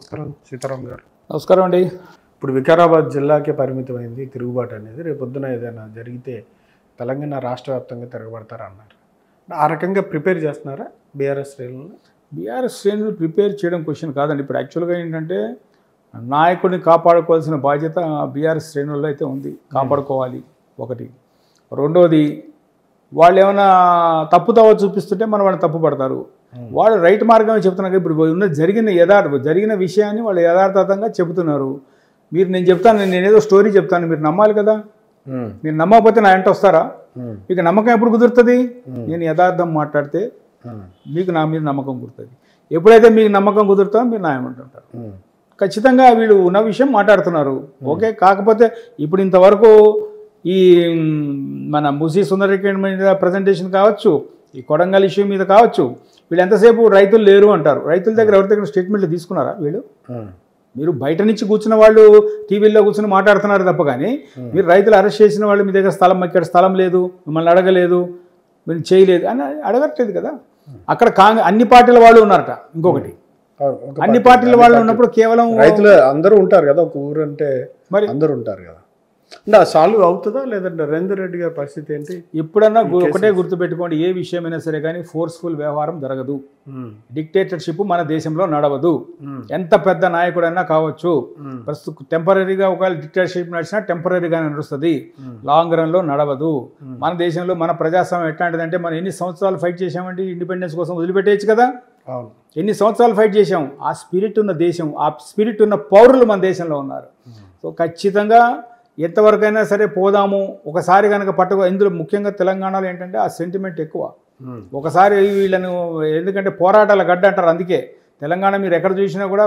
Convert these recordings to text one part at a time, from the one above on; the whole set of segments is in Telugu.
నమస్కారం సీతారాం గారు. నమస్కారం అండి. ఇప్పుడు వికారాబాద్ జిల్లాకే పరిమితమైంది తిరుగుబాటు అనేది. రేపొద్దున ఏదైనా జరిగితే తెలంగాణ రాష్ట్ర వ్యాప్తంగా తిరగబడతారా అన్నారు. ఆ రకంగా ప్రిపేర్ చేస్తున్నారా బీఆర్ఎస్ శ్రేణులను? బీఆర్ఎస్ శ్రేణులు ప్రిపేర్ చేయడం క్వశ్చన్ కాదండి. ఇప్పుడు యాక్చువల్గా ఏంటంటే నాయకుడిని కాపాడుకోవాల్సిన బాధ్యత బీఆర్ఎస్ శ్రేణుల్లో అయితే ఉంది. కాపాడుకోవాలి ఒకటి. రెండోది వాళ్ళు ఏమైనా తప్పుతావో చూపిస్తుంటే మనం వాళ్ళని తప్పు పడతారు. వాళ్ళు రైట్ మార్గమే చెప్తున్నారు. ఇప్పుడు జరిగిన విషయాన్ని వాళ్ళు యథార్థంగా చెబుతున్నారు. నేను చెప్తాను, నేనేదో స్టోరీ చెప్తాను, మీరు నమ్మాలి కదా. మీరు నమ్మకపోతే నా వెంట వస్తారా? మీకు నమ్మకం ఎప్పుడు కుదురుతుంది? నేను యథార్థం మాట్లాడితే మీకు నా మీద నమ్మకం కుదురుతుంది. ఎప్పుడైతే మీకు నమ్మకం కుదురుతుందో మీరు నా ఏమంటుంటారు. ఖచ్చితంగా వీళ్ళు ఉన్న విషయం మాట్లాడుతున్నారు. ఓకే. కాకపోతే ఇప్పుడు ఇంతవరకు ఈ మన ముసి సుందరకిరణ్ మీద ప్రజెంటేషన్ కావచ్చు, ఈ కొడంగల్ ఇష్యూ మీద కావచ్చు, వీళ్ళు ఎంతసేపు రైతులు లేరు అంటారు. రైతుల దగ్గర ఎవరి దగ్గర స్టేట్మెంట్లు తీసుకున్నారా వీళ్ళు? మీరు బయట నుంచి కూర్చున్న వాళ్ళు టీవీల్లో కూర్చొని మాట్లాడుతున్నారు తప్ప కానీ మీరు రైతులు అరెస్ట్ చేసిన వాళ్ళు మీ దగ్గర ఇక్కడ స్థలం లేదు, మిమ్మల్ని అడగలేదు, మీరు చేయలేదు అని అడగట్లేదు కదా. అక్కడ అన్ని పార్టీల వాళ్ళు ఉన్నారట. ఇంకొకటి, అన్ని పార్టీల వాళ్ళు ఉన్నప్పుడు కేవలం రైతులు అందరూ ఉంటారు కదా. ఒక ఊరు అంటే మరి అందరూ ఉంటారు కదా. అంటే సాల్వ్ అవుతుందా లేదంటే రేవంత్ రెడ్డి గారి పరిస్థితి ఏంటి? ఎప్పుడన్నా ఒకటే గుర్తుపెట్టుకోండి, ఏ విషయమైనా సరే కానీ ఫోర్స్ఫుల్ వ్యవహారం జరగదు. డిక్టేటర్షిప్ మన దేశంలో నడవదు. ఎంత పెద్ద నాయకుడైనా కావచ్చు. ప్రస్తుతం టెంపరీగా ఒకవేళ డిక్టేటర్షిప్ నడిచినా టెంపరీగా నడుస్తుంది, లాంగ్ రన్లో నడవదు. మన దేశంలో మన ప్రజాస్వామ్యం ఎట్లాంటిదంటే మనం ఎన్ని సంవత్సరాలు ఫైట్ చేసామండి ఇండిపెండెన్స్ కోసం, వదిలిపెట్టేయచ్చు కదా. ఎన్ని సంవత్సరాలు ఫైట్ చేసాం. ఆ స్పిరిట్ ఉన్న దేశం, ఆ స్పిరిట్ ఉన్న పౌరులు మన దేశంలో ఉన్నారు. సో ఖచ్చితంగా ఎంతవరకైనా సరే పోదాము. ఒకసారి కనుక ఇందులో ముఖ్యంగా తెలంగాణలో ఏంటంటే ఆ సెంటిమెంట్ ఎక్కువ. ఒకసారి వీళ్ళను, ఎందుకంటే పోరాటాల గడ్డ అంటారు. అందుకే తెలంగాణ మీరు ఎక్కడ చూసినా కూడా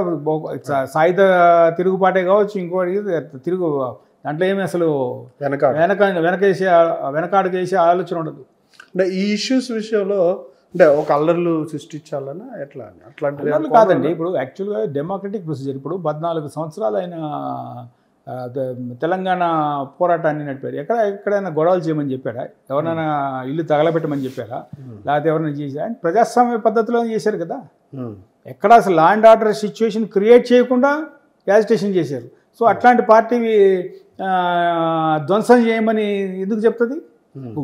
సాయుధ తిరుగుబాటే కావచ్చు, ఇంకోటి దాంట్లో ఏమి అసలు వెనకాడుకేసే ఆలోచన ఉండదు. అంటే ఈ ఇష్యూస్ విషయంలో అంటే ఒక అల్లర్లు సృష్టించాలన్నా ఎట్లా? అట్లాంటి కాదండి. ఇప్పుడు యాక్చువల్గా డెమోక్రటిక్ ప్రొసీజర్. ఇప్పుడు 14 సంవత్సరాలు అయిన తెలంగాణ పోరాటాన్ని నడిపారు. ఎక్కడైనా గొడవలు చేయమని చెప్పారా? ఎవరైనా ఇల్లు తగలబెట్టమని చెప్పారా? లేకపోతే ఎవరైనా చేశారా? ప్రజాస్వామ్య పద్ధతిలో చేశారు కదా. ఎక్కడ అసలు law and order situation create చేయకుండా యాజిటేషన్ చేశారు. సో అట్లాంటి పార్టీ ధ్వంసం చేయమని ఎందుకు చెప్తుంది?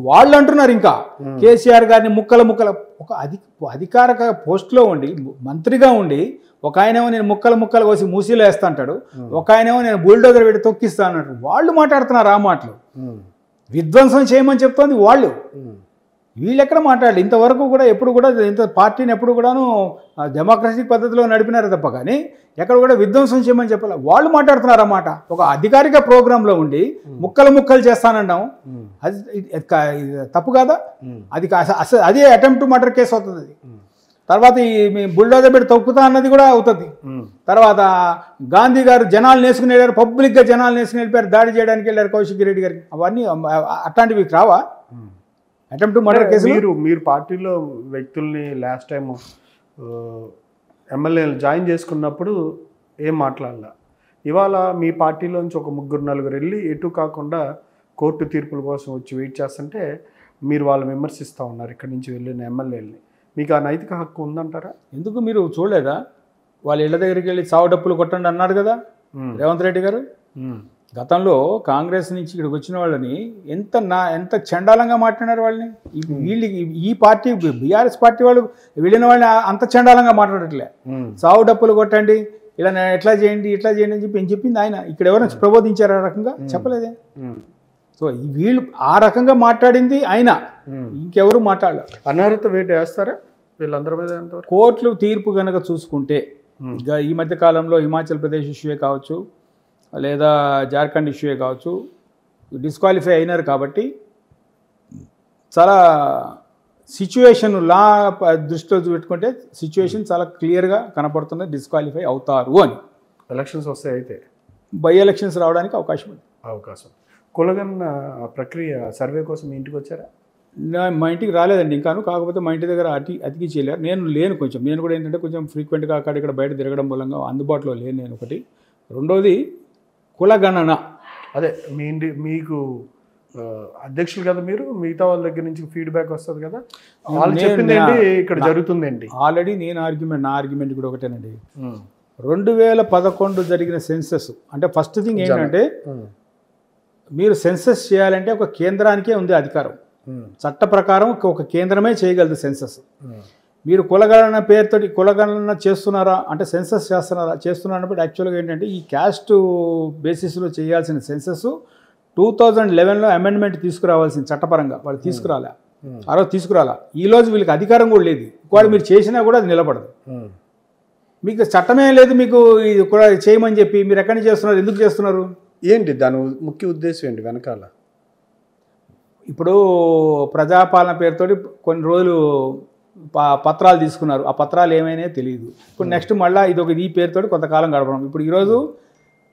వాళ్ళు అంటున్నారు. ఇంకా కేసీఆర్ గారిని ముక్కల ఒక అధికారిక పోస్టులో ఉండి, మంత్రిగా ఉండి, ఒక ఆయనేమో నేను ముక్కలు కోసి మూసీలో వేస్తా అంటాడు, ఒక ఆయనేమో నేను బుల్డోజర్ పెట్టి తొక్కిస్తా అన్నట్టు వాళ్ళు మాట్లాడుతున్నారు. ఆ మాటలు విధ్వంసం చేయమని చెప్తోంది వాళ్ళు. వీళ్ళు ఎక్కడ మాట్లాడాలి? ఇంతవరకు కూడా ఎప్పుడు కూడా ఇంత పార్టీని ఎప్పుడు కూడాను డెమోక్రటిక్ పద్ధతిలో నడిపినారు తప్ప కానీ ఎక్కడ కూడా విధ్వంసం చేయమని చెప్పాలి. వాళ్ళు మాట్లాడుతున్నారు అన్నమాట. ఒక అధికారిక ప్రోగ్రాంలో ఉండి ముక్కలు చేస్తానంటాం. అది తప్పు కాదా? అదే అటెంప్ట్ టు మర్డర్ కేసు అవుతుంది. తర్వాత ఈ బుల్డోజర్ పెట్టి తొక్కుతా అన్నది కూడా అవుతుంది. తర్వాత గాంధీ గారు జనాలు నేసుకుని వెళ్ళారు, పబ్లిక్గా జనాలు నేసుకుని వెళ్ళిపోయారు, దాడి చేయడానికి వెళ్ళారు కౌశిక్ రెడ్డి గారికి. అవన్నీ అట్లాంటివి రావా అటెంప్ట్ టు మర్డర్ కేసు? మీరు పార్టీలో వ్యక్తుల్ని లాస్ట్ టైం ఎమ్మెల్యేలు జాయిన్ చేసుకున్నప్పుడు ఏం మాట్లాడాల? ఇవాళ మీ పార్టీలోంచి ఒక 3-4 వెళ్ళి ఎటు కాకుండా కోర్టు తీర్పుల కోసం వచ్చి వెయిట్ చేస్తుంటే మీరు వాళ్ళు విమర్శిస్తూ ఉన్నారు ఇక్కడి నుంచి వెళ్ళిన ఎమ్మెల్యేలని. మీకు ఆ నైతిక హక్కు ఉందంటారా? ఎందుకు మీరు చూడలేదా? వాళ్ళ ఇళ్ళ దగ్గరికి వెళ్ళి చావు డప్పులు కొట్టండి అన్నారు కదా రేవంత్ రెడ్డి గారు. గతంలో కాంగ్రెస్ నుంచి ఇక్కడికి వచ్చిన వాళ్ళని ఎంత చండాలంగా మాట్లాడారు వాళ్ళని. ఈ పార్టీ బీఆర్ఎస్ పార్టీ వాళ్ళు వెళ్ళిన వాళ్ళని అంత చండాలంగా మాట్లాడట్లే. చావు డప్పులు కొట్టండి, ఇలా ఎట్లా చేయండి అని చెప్పింది ఆయన. ఇక్కడ ఎవరైనా ప్రబోధించారు ఆ రకంగా? చెప్పలేదే. సో వీళ్ళు ఆ రకంగా మాట్లాడింది ఆయన, ఇంకెవరు మాట్లాడలేదు. అనర్హత వేటు వేస్తారా వీళ్ళందరి మీద? కోర్టులు తీర్పు కనుక చూసుకుంటే ఈ మధ్య కాలంలో హిమాచల్ ప్రదేశ్ ఇష్యూయే కావచ్చు, లేదా జార్ఖండ్ ఇష్యూయే కావచ్చు, డిస్క్వాలిఫై అయినారు. కాబట్టి చాలా సిచ్యువేషన్ లా దృష్టిలో పెట్టుకుంటే సిచ్యువేషన్ చాలా క్లియర్గా కనపడుతుంది, డిస్క్వాలిఫై అవుతారు అని. ఎలక్షన్స్ వస్తాయి, అయితే బై ఎలక్షన్స్ రావడానికి అవకాశం ఉంది. కులగన్న ప్రక్రియ సర్వే కోసం మీ ఇంటికి వచ్చారా? మా ఇంటికి రాలేదండి ఇంకాను. కాకపోతే మా ఇంటి దగ్గర అతికించి వెళ్ళారు. నేను లేను కొంచెం. నేను కూడా ఏంటంటే కొంచెం ఫ్రీక్వెంట్గా అక్కడ బయట తిరగడం మూలంగా అందుబాటులో లేను నేను. ఒకటి. రెండోది కులగణన. అదే మీకు అధ్యక్షులు కదా మీరు, మిగతా వాళ్ళ దగ్గర నుంచి ఫీడ్బ్యాక్ వస్తుంది కదా, వాళ్ళు చెప్పింది ఏంటి ఇక్కడ జరుగుతుందండి. ఆల్రెడీ నా ఆర్గ్యుమెంట్ కూడా ఒకటేనండి. 2011 జరిగిన సెన్సస్ అంటే ఫస్ట్ థింగ్ ఏంటంటే మీరు సెన్సస్ చేయాలంటే ఒక కేంద్రానికే ఉంది అధికారం. చట్ట ప్రకారం ఒక కేంద్రమే చేయగలదు సెన్సస్. మీరు కులగణన పేరుతోటి కులగణన చేస్తున్నారా అంటే సెన్సస్ చేస్తున్నారన్నప్పుడు యాక్చువల్గా ఏంటంటే ఈ క్యాస్ట్ బేసిస్లో చేయాల్సిన సెన్సస్ 2011లో అమెండ్మెంట్ తీసుకురావాల్సింది చట్టపరంగా వాళ్ళు తీసుకురాలే. ఆ రోజు తీసుకురాలా. ఈరోజు వీళ్ళకి అధికారం కూడా లేదు. ఒకవేళ మీరు చేసినా కూడా అది నిలబడదు. మీకు చట్టమే లేదు, మీకు ఇది కూడా చేయమని చెప్పి మీరు ఎక్కడి నుంచి చేస్తున్నారు, ఎందుకు చేస్తున్నారు? ఏంటి దాని ముఖ్య ఉద్దేశం ఏంటి వెనకాల? ఇప్పుడు ప్రజాపాలన పేరుతోటి కొన్ని రోజులు పత్రాలు తీసుకున్నారు. ఆ పత్రాలు ఏమైనా తెలియదు. ఇప్పుడు నెక్స్ట్ మళ్ళీ ఈ పేరుతోటి కొంతకాలం గడపడం. ఇప్పుడు ఈరోజు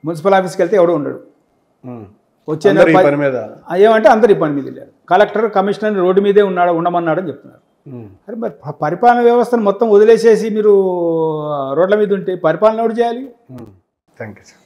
మున్సిపల్ ఆఫీస్కి వెళ్తే ఎవడో ఉండడు. వచ్చే ఏమంటే అందరు ఈ పని మీద వెళ్ళారు. కలెక్టర్ కమిషనర్ రోడ్డు మీదే ఉండమన్నాడని చెప్తున్నారు. అరే మరి పరిపాలన వ్యవస్థను మొత్తం వదిలేసేసి మీరు రోడ్ల మీద ఉంటే పరిపాలన ఎవరు చేయాలి? Thank you sir.